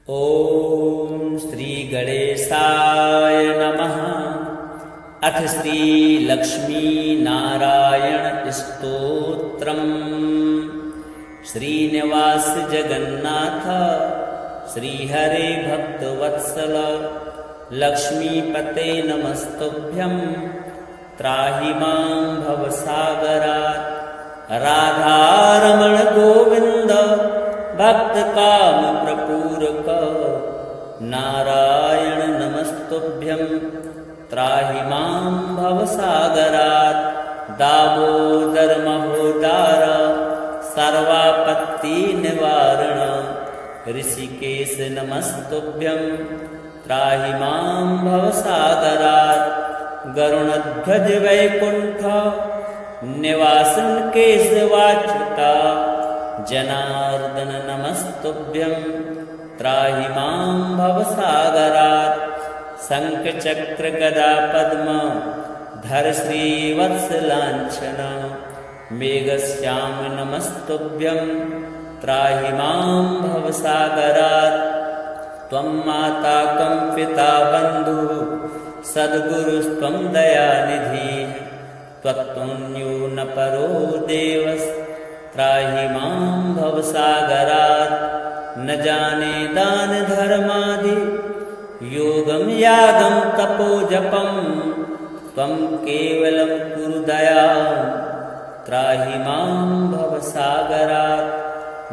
ॐ श्री गणेशाय नमः। अथ श्री लक्ष्मी नारायण स्तोत्रम्। श्रीनिवास जगन्नाथ श्रीहरे भक्तवत्सल लक्ष्मीपते नमस्तुभ्यं। त्राहि मां भवसागरात्। राधारमण गोविन्द भक्तकाम प्रपूरक नारायण नमस्तुभ्यं। त्राहि मां भवसागरात्। दामोदर महोदार सर्वापत्ति निवारण ऋषिकेश नमस्तुभ्यं। त्राहि मां भवसागरात्। गरुणध्वज वैकुण्ठ निवासन केशवाच्युता जनार्दन नमस्तुभ्यं। त्राहि मां भवसागरात्। शङ्खचक्र गदा पद्म धर श्रीवत्सलाञ्छन मेघश्याम नमस्तुभ्यं। त्राहि मां भवसागरात्। त्वं माता कं पिता बन्धुः सद्गुरुस्त्वं दयानिधिः। त्वत्तुल्यो न परो देवः। त्राहि मां भवसागरात्। न जाने दान धर्मादि योगं यागं तपो जपं। त्वं केवलं कुरु दयां। त्राहि मां भवसागरात्।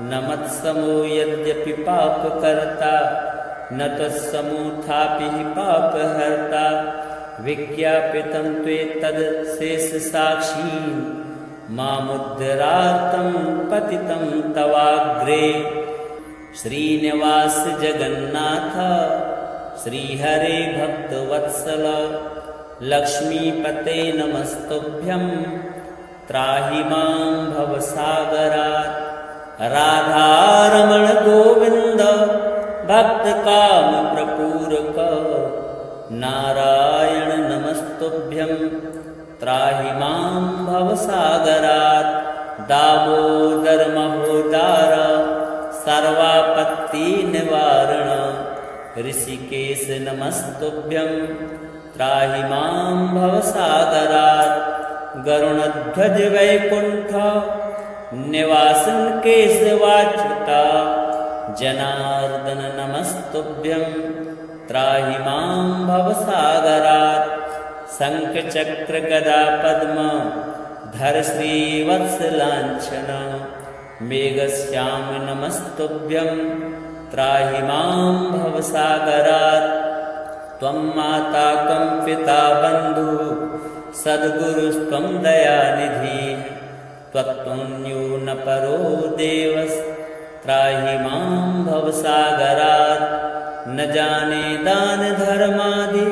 न मत्समो यद्यपि पापकर्ता न त्वत्समोऽथापि पापहर्ता। विज्ञापितं त्वेतदशेषसाक्षी मामुद्धरार्तं पतितं तवाग्रे। श्रीनिवास जगन्नाथ श्रीहरे भक्तवत्सल लक्ष्मीपते नमस्तुभ्यं। त्राहि मां भवसागरात्। राधारमण गोविन्द भक्तकाम प्रपूरक नारायण नमस्तुभ्यं। त्राहि मां भवसागरात्। दामोदर महोदार सर्वापत्ति निवारण ऋषिकेश नमस्तुभ्यं। त्राहि मां भवसागरात्। गरुणध्वज वैकुण्ठ निवासन केशवाच्युता जनार्दन नमस्तुभ्यं। त्राहि मां भवसागरात्। शङ्खचक्र गदा पद्म धर श्रीवत्सलाञ्छन मेघश्याम नमस्तुभ्यं। त्राहि मां भवसागरात्। त्वं माता कं पिता बन्धुः सद्गुरुस्त्वं दयानिधिः। त्वत्तुल्यो न परो देवः। त्राहि मां भवसागरात्। न जाने दान धर्मादि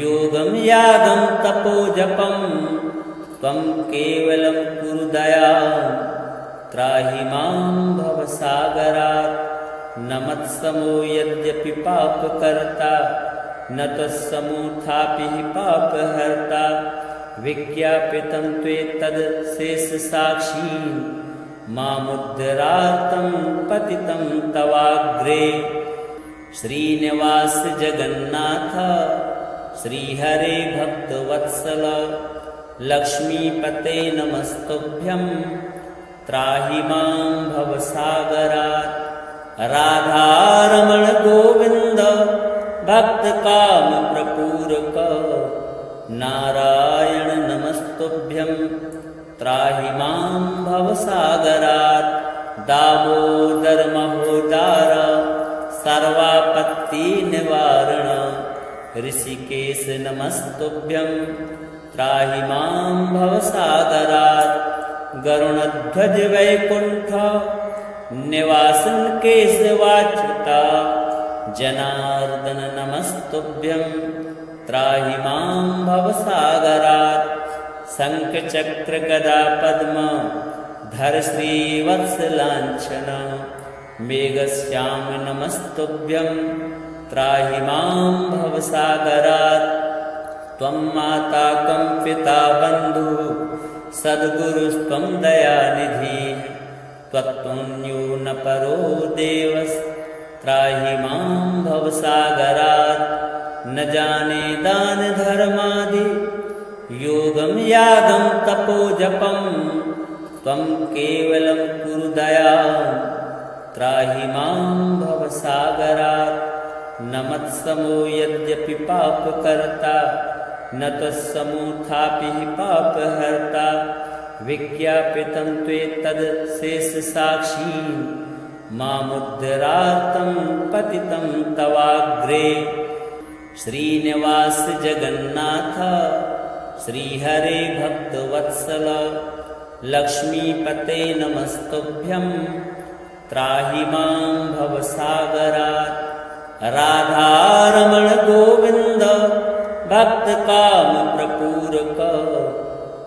योगं यागं तपो जपं। त्वं केवलं कुरु दयां। त्राहि मां भवसागरात्। न मत्समो यद्यपि पापकर्ता न त्वत्समोऽथापि पापहर्ता। विज्ञापितं त्वेतदशेषसाक्षी मामुद्धरार्तं पतितं तवाग्रे। श्रीनिवास जगन्नाथ श्रीहरे भक्तवत्सल लक्ष्मीपते नमस्तुभ्यं। त्राहि मां भवसागरात्। राधारमण गोविन्द भक्तकाम प्रपूरक नारायण नमस्तुभ्यं। त्राहि मां भवसागरात्। दामोदर महोदार सर्वापत्ति निवारण ऋषिकेश नमस्तुभ्यं। त्राहि मां भवसागरात्। गरुणध्वज वैकुण्ठ निवासन केशवाच्युता जनार्दन नमस्तुभ्यं। त्राहि मां भवसागरात्। शङ्खचक्र गदा पद्म धर श्रीवत्सलाञ्छन मेघश्याम नमस्तुभ्यं। त्राहि मां भवसागरात्। त्वं माता कं पिता बन्धुः सद्गुरुस्त्वं दयानिधिः। त्वत्तुल्यो न परो देवः। त्राहि मां भवसागरात्। न जाने दान धर्मादि योगं यागं तपो जपं, त्वं केवलं कुरु दयां त्राहि मां भवसागरात्। न मत्समो यद्यपि पापकर्ता, न त्वत्समोऽथापि हि पापहर्ता। विज्ञापितं त्वेतद् शेषसाक्षी, मामुद्धरार्तं पतितं तवाग्रे। श्रीनिवास जगन्नाथ श्रीहरे भक्तवत्सल, लक्ष्मीपते नमस्तुभ्यं त्राहि मां भवसागरात्। राधारमण गोविन्द भक्तकामप्रपूरक,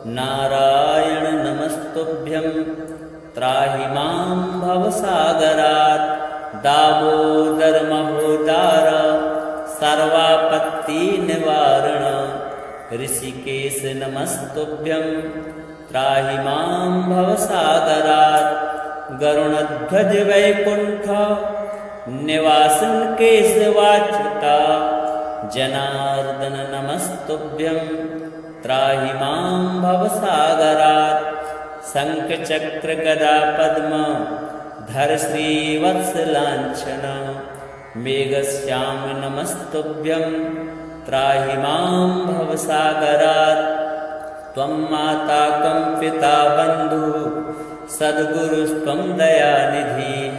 नारायण नमस्तुभ्यं त्राहि मां भवसागरात्। दामोदर महोदार सर्वापत्तिनिवारण, ऋषिकेश नमस्तुभ्यं त्राहि मां भवसागरात्। गरुणध्वज वैकुण्ठ निवासन केशवाच्युता, जनार्दन नमस्तुभ्यं त्राहि मां भवसागरात्। शङ्खचक्र गदा पद्म धर श्रीवत्सलाञ्छन, मेघश्याम नमस्तुभ्यं त्राहि मां भवसागरात्। त्वं माता कं पिता बन्धुः सद्गुरुस्त्वं दयानिधिः,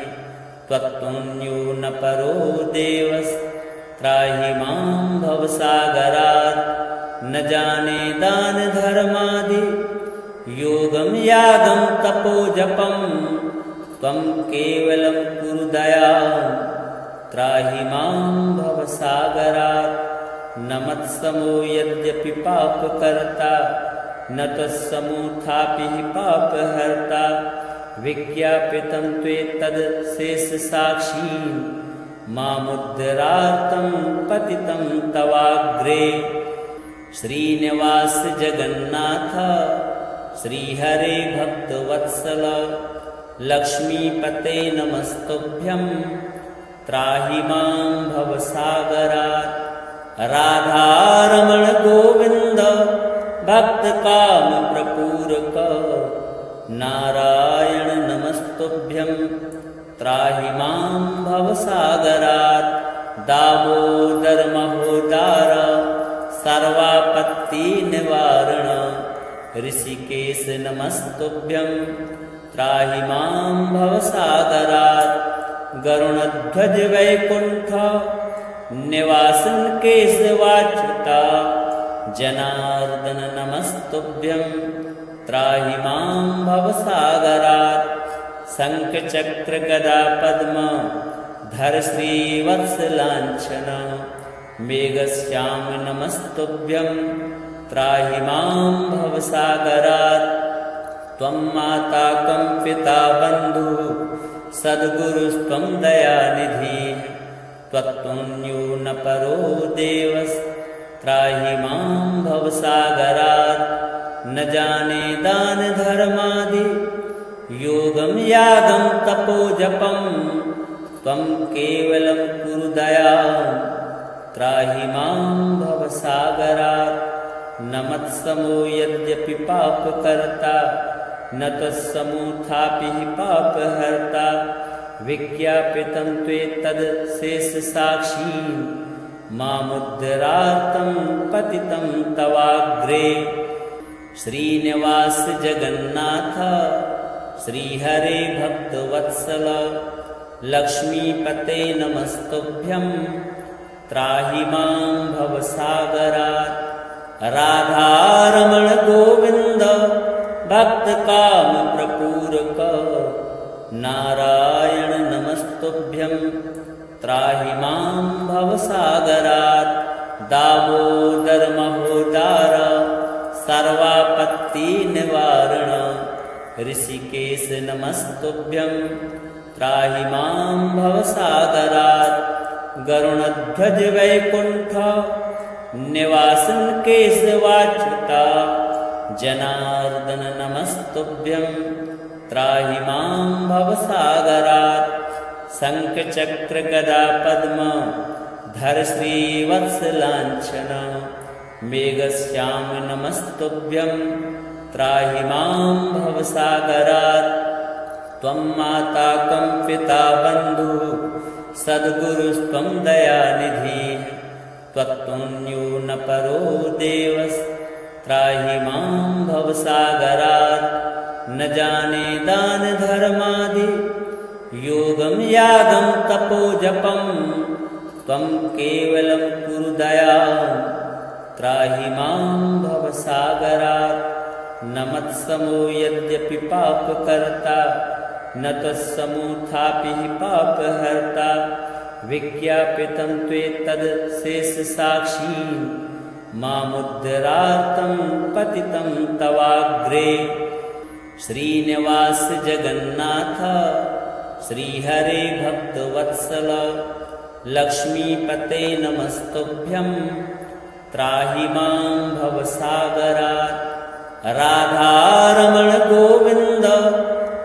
त्वत्तुल्यो न परो देवस्त्राहि मां भवसागरात्। न जाने दान धर्मादि योगं यागं तपो जपं, त्वं केवलं कुरु दयां त्राहि मां भवसागरात्। न मत्समो यद्यपि पापकर्ता, न त्वत्समोऽथापि हि पापहर्ता। विज्ञापितं त्वेतद् शेषसाक्षी, मामुद्धरार्तं पतितं तवाग्रे। श्रीनिवास जगन्नाथ श्रीहरे भक्तवत्सल, लक्ष्मीपते नमस्तुभ्यं त्राहि मां भवसागरात्। राधारमण गोविन्द भक्तकामप्रपूरक, नारायण नमस्तुभ्यं त्राहि मां भवसागरात्। दामोदर महोदार सर्वापत्तिनिवारण, ऋषिकेश नमस्तुभ्यं त्राहि मां भवसागरात्। गरुणध्वज वैकुण्ठ निवासन केशवाच्युता, जनार्दन नमस्तुभ्यं त्राहि मां भवसागरात्। शङ्खचक्र गदा पद्म धर श्रीवत्सलाञ्छन, मेघश्याम नमस्तुभ्यं त्राहि मां भवसागरात्। त्वं माता कं पिता बन्धुः सद्गुरुस्त्वं दयानिधिः, त्वत्तुल्यो न परो देवस्त्राहि मां भवसागरात्। न जाने दान धर्मादि योगं यागं तपो जपं, त्वं केवलं कुरु दयां त्राहि मां भवसागरात्। न मत्समो यद्यपि पापकर्ता, न त्वत्समोऽथापि हि पापहर्ता। विज्ञापितं त्वेतद् शेषसाक्षी, मामुद्धरार्तं पतितं तवाग्रे। श्रीनिवास जगन्नाथ श्रीहरे भक्तवत्सल, लक्ष्मीपते नमस्तुभ्यं त्राहि मां भवसागरात्। राधारमण गोविन्द भक्तकामप्रपूरक, नारायण नमस्तुभ्यं त्राहि मां भवसागरात्। दामोदर महोदार सर्वापत्तिनिवारण, ऋषिकेश नमस्तुभ्यं त्राहि मां भवसागरात्। गरुणध्वज वैकुण्ठ निवासन केशवाच्युता, जनार्दन नमस्तुभ्यं त्राहि मां भवसागरात्। शङ्खचक्रगदापद्म धर श्रीवत्सलाञ्छन मेघश्याम नमस्तुभ्यं त्राहि मां भवसागरात् त्वं माता कं पिता बन्धुः सद्गुरुस्त्वं दयानिधिः त्वत्पुण्यो न परो देवस्त्राहि मां भवसागरात् न जाने दान धर्मादि योगं यागं तपो जपं त्वं केवलं कुरु दयां त्राहि मां भवसागरात् न मत्समो यद्यपि पापकर्ता न तत्समोऽथापि पापहर्ता विज्ञापितं त्वेतद् शेषसाक्षी मामुद्धरार्तं पतितं तवाग्रे श्रीनिवास जगन्नाथ श्रीहरे भक्तवत्सल लक्ष्मीपते नमस्तुभ्यं त्राहि मां भवसागरात् राधारमण गोविन्द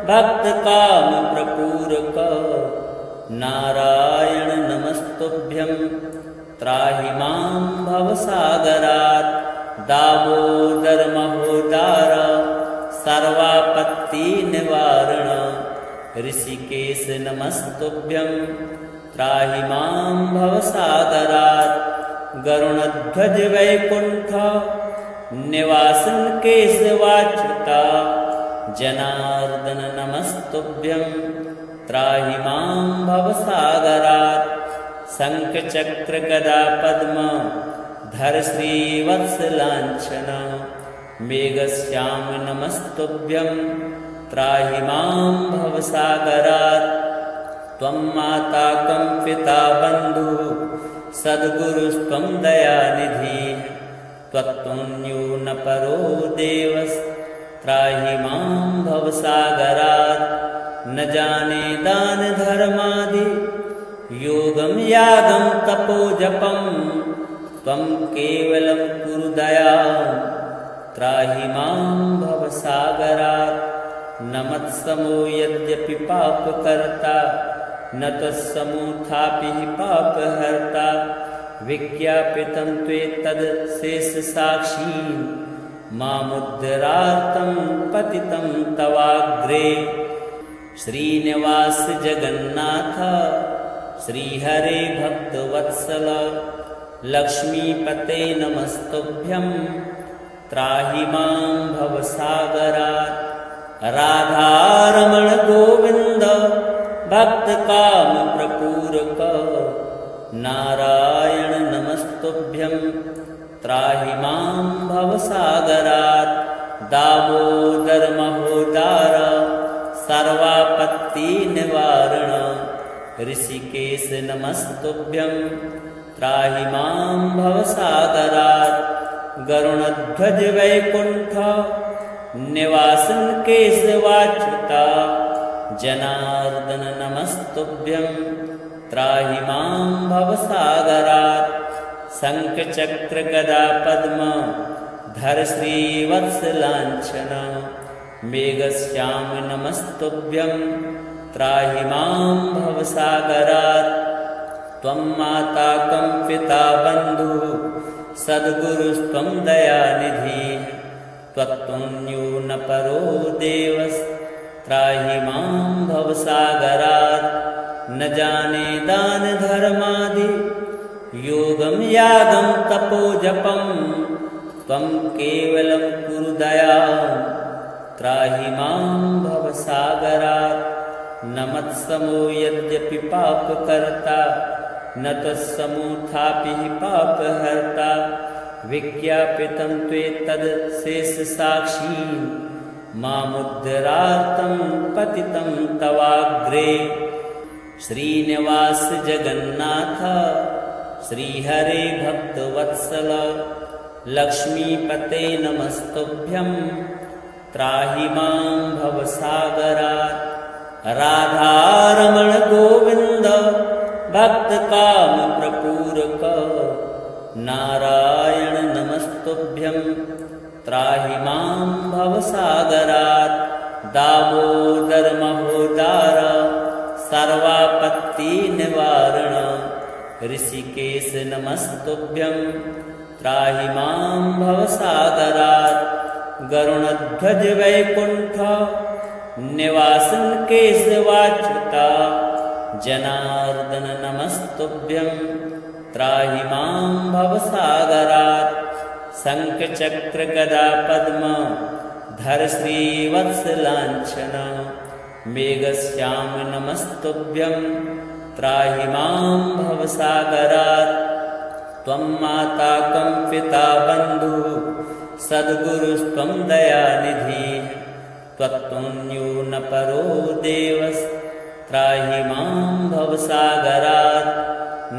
भक्तकामप्रपूरक नारायण नमस्तुभ्यं त्राहि मां भवसागरात् दामोदर महोदार सर्वापत्तिनिवारण ऋषिकेश नमस्तुभ्यं त्राहि मां भवसागरात् गरुणध्वज वैकुण्ठ निवासन केशवाच्युता जनार्दन नमस्तुभ्यं त्राहि मां भवसागरात् शङ्खचक्रगदापद्म धर श्रीवत्सलाञ्छन मेघश्याम नमस्तुभ्यं त्राहि मां भवसागरात् त्वं माता कं पिता बन्धुः सद्गुरुस्त्वं दयानिधिः त्वत्पुण्यो न परो देवस्त्राहि मां भवसागरात् न जाने दान धर्मादि योगं यागं तपो जपं त्वं केवलं कुरु दयां त्राहि मां भवसागरात् न मत्समो यद्यपि पापकर्ता न तत्समोऽथापि पापहर्ता विज्ञापितं त्वेतद् शेषसाक्षी मामुद्धरार्तं पतितं तवाग्रे श्रीनिवास जगन्नाथ श्रीहरे भक्तवत्सल लक्ष्मीपते नमस्तुभ्यं त्राहि मां भवसागरात् राधारमण गोविन्द भक्तकामप्रपूरक नारायण नमस्तुभ्यं त्राहि मां भवसागरात् दामोदर महोदार सर्वापत्तिनिवारण ऋषिकेश नमस्तुभ्यं त्राहि मां भवसागरात् गरुणध्वज वैकुण्ठ निवासन केशवाच्युता जनार्दन नमस्तुभ्यं त्राहि मां भवसागरात् शङ्खचक्रगदापद्म धर श्रीवत्सलाञ्छन मेघश्याम नमस्तुभ्यं त्राहि मां भवसागरात् त्वं माता कं पिता बन्धुः सद्गुरुस्त्वं दयानिधिः त्वत्पुण्यो न परो देवस्त्राहि मां भवसागरात् न जाने दान धर्मादि योगं यागं तपो जपं त्वं केवलं कुरु दयां त्राहि मां भवसागरात् न मत्समो यद्यपि पापकर्ता न तत्समोऽथापि पापहर्ता विज्ञापितं त्वेतद् शेषसाक्षी मामुद्धरार्तं पतितं तवाग्रे श्रीनिवास जगन्नाथ श्रीहरे भक्तवत्सल लक्ष्मीपते नमस्तुभ्यं त्राहि मां भवसागरात् राधारमण गोविन्द भक्तकामप्रपूरक नारायण नमस्तुभ्यं त्राहि मां भवसागरात् दामोदर महोदार सर्वापत्तिनिवारण ऋषिकेश नमस्तुभ्यं त्राहि मां भवसागरात् गरुणध्वज वैकुण्ठ निवासन केशवाच्युता जनार्दन नमस्तुभ्यं त्राहि मां भवसागरात् शङ्खचक्र गदा पद्म धर श्रीवत्सलाञ्छन मेघश्याम नमस्तुभ्यं त्राहि मां भवसागरात् त्वं माता कं पिता बन्धुः सद्गुरुस्त्वं दयानिधिः त्वत्तुल्यो न परो देवस्त्राहि मां भवसागरात्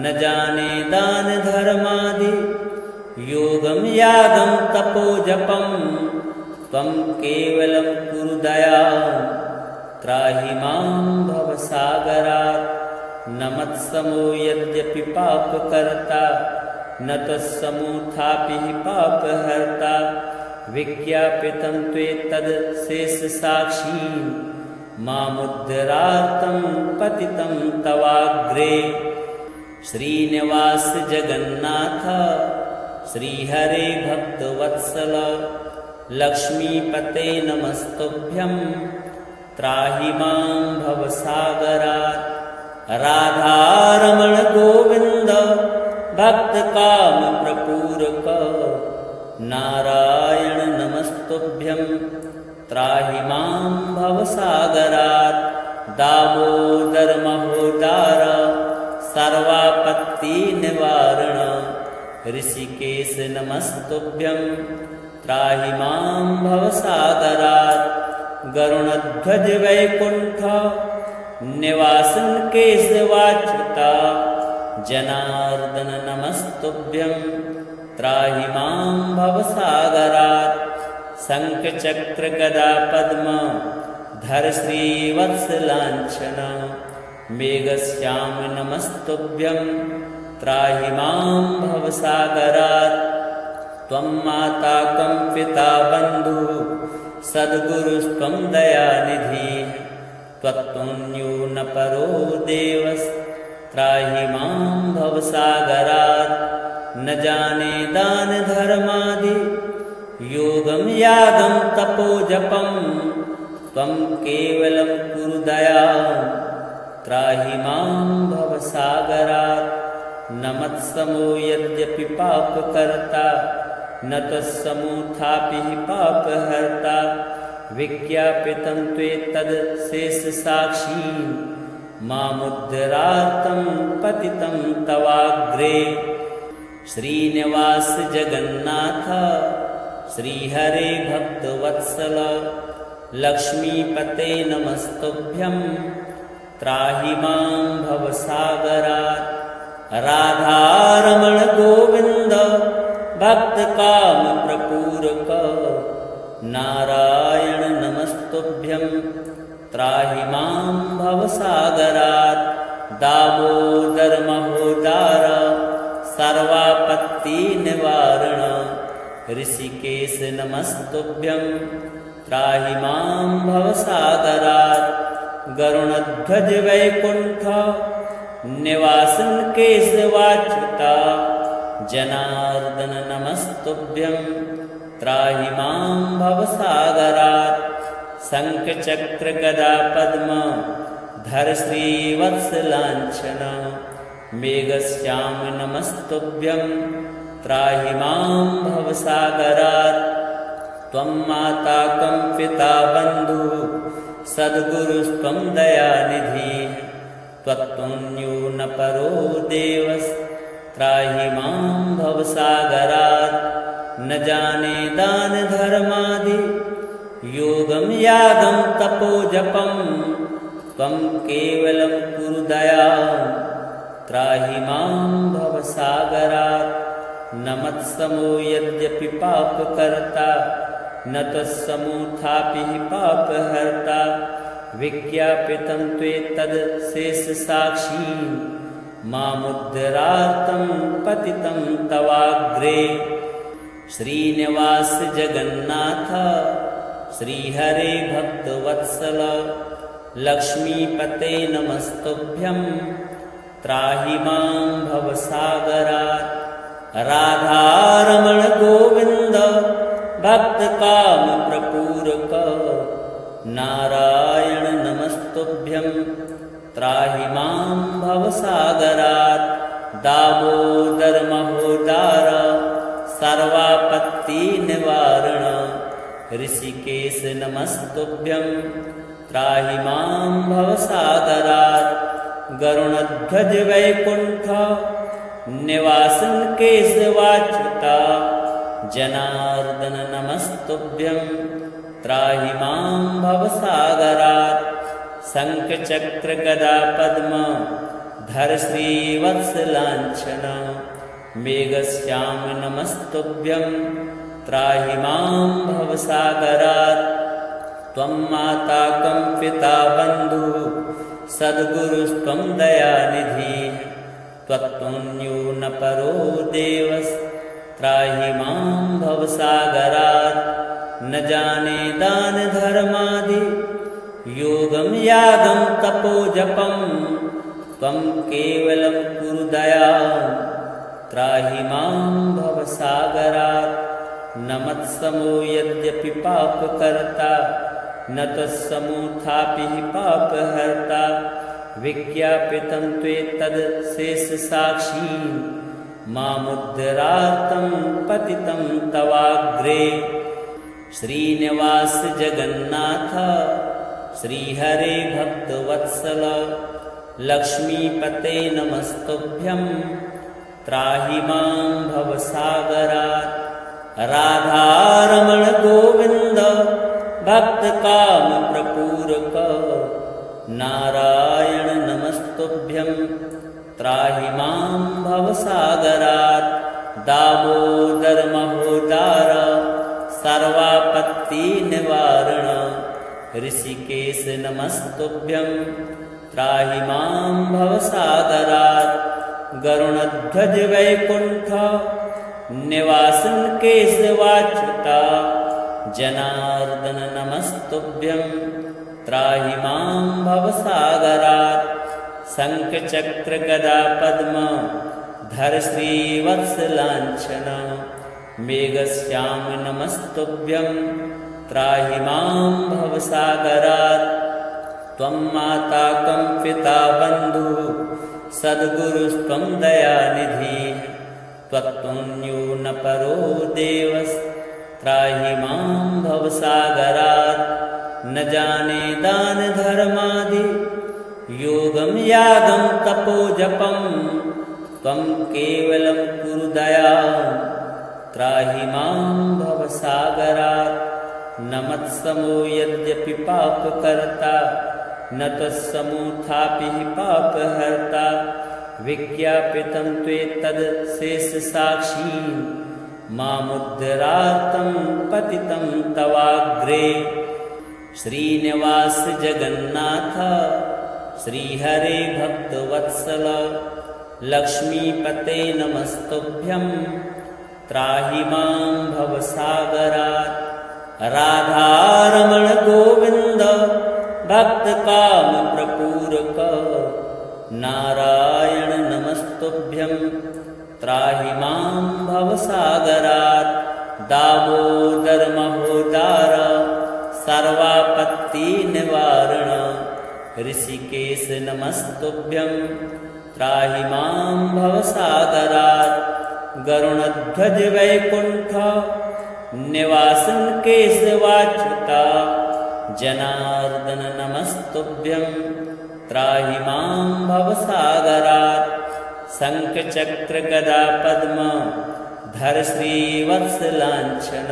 न जाने दान धर्मादि योगं यागं तपो जपं त्वं केवलं कुरु दयां त्राहि मां भवसागरात् न मत्समो यद्यपि पापकर्ता न तत्समोऽथापि पापहर्ता विज्ञापितं त्वेतदशेषसाक्षी मामुद्धरार्तं पतितं तवाग्रे श्रीनिवास जगन्नाथ श्रीहरे भक्तवत्सल लक्ष्मीपते नमस्तुभ्यं त्राहि मां भवसागरात् राधारमण गोविन्द भक्तकाम प्रपूरक नारायण नमस्तुभ्यं त्राहि मां भवसागरात् दामोदर महोदार सर्वापत्तिनिवारण ऋषिकेश नमस्तुभ्यं त्राहि मां भवसागरात् गरुणध्वज वैकुण्ठ निवासन केशवाच्युता जनार्दन नमस्तुभ्यं त्राहि मां भवसागरात् शङ्खचक्र गदा पद्म धर श्रीवत्सलाञ्छन मेघश्याम नमस्तुभ्यं त्राहि मां भवसागरात् त्वं माता कं पिता बन्धुः सद्गुरुस्त्वं दयानिधिः त्वत्तुल्यो न परो देवस्त्राहि मां भवसागरात् न जाने दान धर्मादि योगं यागं तपो जपं त्वं केवलं कुरु दयां त्राहि मां भवसागरात् न मत्समो यद्यपि पापकर्ता न तत्समोऽथापि पापहर्ता विज्ञापितं त्वेतदशेषसाक्षी मामुद्धरार्तं पतितं तवाग्रे श्रीनिवास जगन्नाथ श्रीहरे भक्तवत्सल लक्ष्मीपते नमस्तुभ्यं त्राहि मां भवसागरात् राधारमण गोविन्द भक्तकाम प्रपूरक नारायण नमस्तुभ्यं त्राहि मां भवसागरात् दामोदर महोदार सर्वापत्तिनिवारण ऋषिकेश नमस्तुभ्यं त्राहि मां भवसागरात् गरुणध्वज वैकुण्ठ निवासन केशवाच्युता जनार्दन नमस्तुभ्यं त्राहि मां भवसागरात् शङ्खचक्र गदा पद्म धर श्रीवत्सलाञ्छन मेघश्याम नमस्तुभ्यं त्राहि मां भवसागरात् त्वं माता कं पिता बन्धुः सद्गुरुस्त्वं दयानिधिः त्वत्तुल्यो न परो देवस्त्राहि मां भवसागरात् न जाने दान धर्मादि योगं यागं तपो जपं त्वं केवलं कुरु दयां त्राहि मां भवसागरात् न मत्समो यद्यपि पापकर्ता न तत्समोऽथापि पापहर्ता विज्ञापितं त्वेतदशेषसाक्षी मामुद्धरार्तं पतितं तवाग्रे श्रीनिवास जगन्नाथ श्रीहरे भक्तवत्सल लक्ष्मीपते नमस्तुभ्यं त्राहि मां भवसागरात्। राधारमण गोविन्द भक्तकामप्रपूरक नारायण नमस्तुभ्यं त्राहि मां भवसागरात्। दामोदर महोदार सर्वापत्तिनिवारण ऋषिकेश नमस्तुभ्यं त्राहि मां भवसागरात्। गरुणध्वज वैकुण्ठ निवासन केशवाच्युता जनार्दन नमस्तुभ्यं त्राहि मां भवसागरात्। शङ्खचक्र गदा पद्म धर श्रीवत्सलाञ्छन मेघश्याम नमस्तुभ्यं त्राहि मां भवसागरात्। त्वं माता कं पिता बन्धुः सद्गुरुस्त्वं दयानिधिः त्वत्पुण्यो न परो देवस्त्राहि मां भवसागरात्। न जाने दान धर्मादि योगं यागं तपो जपं त्वं केवलं कुरु दयां त्राहि मां भवसागरात्। न मत्समो यद्यपि पापकर्ता न तत्समोऽथापि पापहर्ता विज्ञापितं त्वेतदशेषसाक्षी मामुद्धरार्तं पतितं तवाग्रे। श्रीनिवास जगन्नाथ श्रीहरे भक्तवत्सल लक्ष्मीपते नमस्तुभ्यं त्राहि मां भवसागरात्। राधारमण गोविन्द भक्तकामप्रपूरक नारायण नमस्तुभ्यं त्राहि मां भवसागरात्। दामोदर महोदार सर्वापत्तिनिवारण ऋषिकेश नमस्तुभ्यं त्राहि मां भवसागरात्। गरुणध्वज वैकुण्ठ निवासन केशवाच्युता जनार्दन नमस्तुभ्यं त्राहि मां भवसागरात्। शङ्खचक्र गदा पद्म धर श्रीवत्सलाञ्छन मेघश्याम नमस्तुभ्यं त्राहि मां भवसागरात्। त्वं माता कं पिता बन्धुः सद्गुरुस्त्वं दयानिधिः त्वत्पुण्यो न परो देवस्त्राहि मां भवसागरात्। न जाने दान धर्मादि योगं यागं तपो जपं त्वं केवलं कुरु दयां त्राहि मां भवसागरात्। न मत्समो यद्यपि पापकर्ता न तत्समोऽथापि पापहर्ता विज्ञापितं त्वेतदशेषसाक्षी मामुद्धरार्तं पतितं तवाग्रे। श्रीनिवास जगन्नाथ श्रीहरे भक्तवत्सल लक्ष्मीपते नमस्तुभ्यं त्राहि मां भवसागरात्। राधारमण गोविन्द भक्तकामप्रपूरक नारायण नमस्तुभ्यं त्राहि मां भवसागरात्। दामोदर महोदार सर्वापत्तिनिवारण ऋषिकेश नमस्तुभ्यं त्राहि मां भवसागरात्। गरुणध्वज वैकुण्ठ निवासन केशवाच्युता जनार्दन नमस्तुभ्यं त्राहि मां भवसागरात्। शङ्खचक्र गदा पद्म धर श्रीवत्सलाञ्छन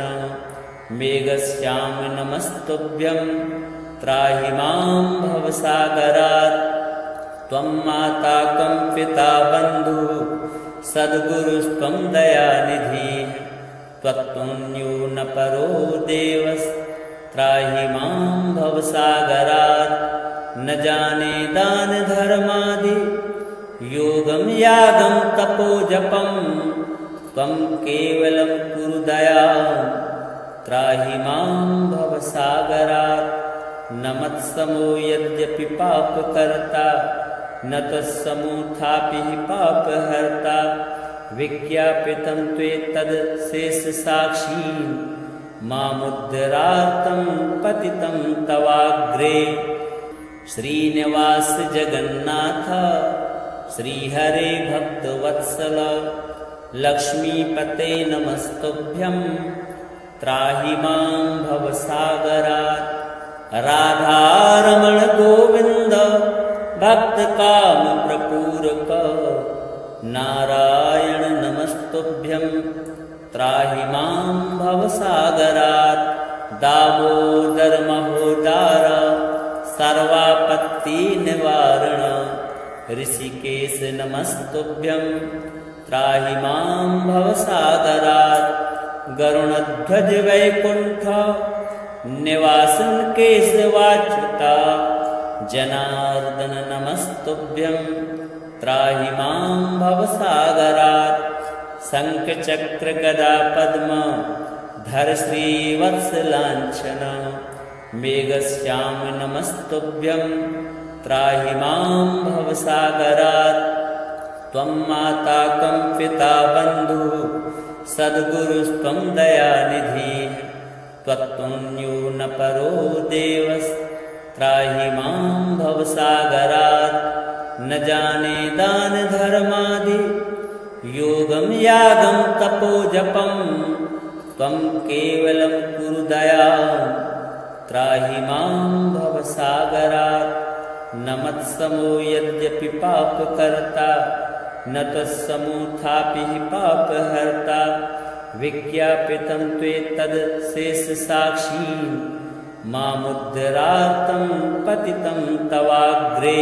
मेघश्याम नमस्तुभ्यं त्राहि मां भवसागरात्। त्वं माता कं पिता बन्धुः सद्गुरुस्त्वं दयानिधिः त्वत्पुण्यो न परो देवस्त्राहि मां भवसागरात्। न जाने दान धर्मादि योगं यागं तपो जपं त्वं केवलं कुरु दयां त्राहि मां भवसागरात्। न मत्समो यद्यपि पापकर्ता न तत्समोऽथापि पापहर्ता विज्ञापितं त्वेतदशेषसाक्षी मामुद्धरार्तं पतितं तवाग्रे। श्रीनिवास जगन्नाथ श्रीहरे भक्तवत्सल लक्ष्मीपते नमस्तुभ्यं त्राहि मां भवसागरात्। राधारमण गोविन्द भक्तकामप्रपूरक नारायण नमस्तुभ्यं त्राहि मां भवसागरात्। दामोदर महोदार सर्वापत्तिनिवारण ऋषिकेश नमस्तुभ्यं त्राहि मां भवसागरात्। गरुणध्वज वैकुण्ठ निवासन केशवाच्युता जनार्दन नमस्तुभ्यं त्राहि मां भवसागरात्। शङ्खचक्र गदा पद्म धर श्रीवत्सलाञ्छन मेघश्याम नमस्तुभ्यं त्राहि मां भवसागरात्। त्वं माता त्वं पिता बन्धुः सद्गुरुस्त्वं दयानिधिः त्वत्तुल्यो न परो देवस्त्राहि मां भवसागरात्। न जाने दान धर्मादि योगं यागं तपो जपं त्वं केवलं कुरु दयां त्राहि मां भवसागरात्। न मत्समो यद्यपि पापकर्ता न तत्समोऽथापि पापहर्ता विज्ञापितं त्वेतदशेषसाक्षी मामुद्धरार्तं पतितं तवाग्रे।